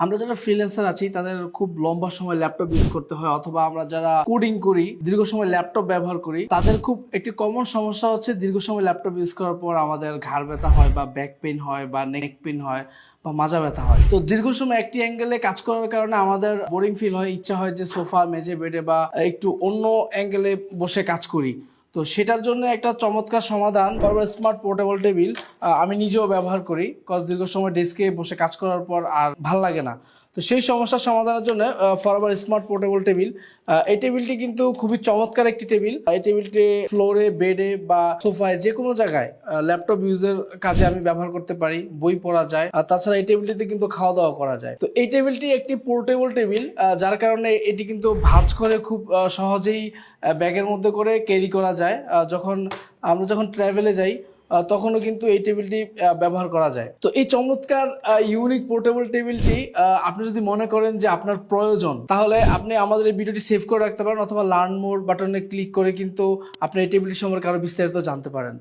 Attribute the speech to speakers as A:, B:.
A: আমরা যারা ফ্রিল্যান্সার আছি তাদের খুব লম্বা সময় ল্যাপটপ ইউজ করতে হয়, অথবা আমরা যারা কোডিং করি দীর্ঘ সময় ল্যাপটপ ব্যবহার করি, তাদের খুব একটি কমন সমস্যা হচ্ছে দীর্ঘ সময় ল্যাপটপ ইউজ করার পর আমাদের ঘাড় ব্যথা হয় বা ব্যাক পেইন হয় বা নেক পেইন হয় বা মাজা ব্যথা হয়। তো দীর্ঘ সময় একটি অ্যাঙ্গেলে কাজ করার কারণে আমাদের বোরিং ফিল হয়, ইচ্ছা হয় যে সোফা, মেঝে, বেডে বা একটু অন্য অ্যাঙ্গেলে বসে কাজ করি। তো সেটার জন্য একটা চমৎকার সমাধান ফরওয়ার স্মার্ট পোর্টেবল টেবিল। আমি নিজেও ব্যবহার করি, কজ দীর্ঘ সময় ডেস্কে বসে কাজ করার পর আর ভাল লাগে না। তো সেই সমস্যার সমাধানের জন্য ফরওয়ার স্মার্ট পোর্টেবল টেবিল, এই টেবিলটি কিন্তু খুবই চমৎকার একটি টেবিল। এই টেবিলটি ফ্লোরে, বেডে বা সোফায় যে কোনো জায়গায় ল্যাপটপ ইউজের কাজে আমি ব্যবহার করতে পারি, বই পড়া যায়। আর তাছাড়া এই টেবিলটিতে কিন্তু খাওয়া দাওয়া করা যায়। তো এই টেবিলটি একটি পোর্টেবল টেবিল, যার কারণে এটি কিন্তু ভাঁজ করে খুব সহজেই ব্যাগের মধ্যে করে ক্যারি করা যায়। যখন ট্রাভেলে যাই তখনও কিন্তু এই টেবিলটি ব্যবহার করা যায়। তো এই চমৎকার ইউনিক পোর্টেবল টেবিলটি আপনি যদি মনে করেন যে আপনার প্রয়োজন, তাহলে আপনি আমাদের এই ভিডিওটি সেভ করে রাখতে পারেন, অথবা লার্ন মোর বাটনে ক্লিক করে কিন্তু আপনি এই টেবিলটি সম্পর্কে আরো বিস্তারিত জানতে পারেন।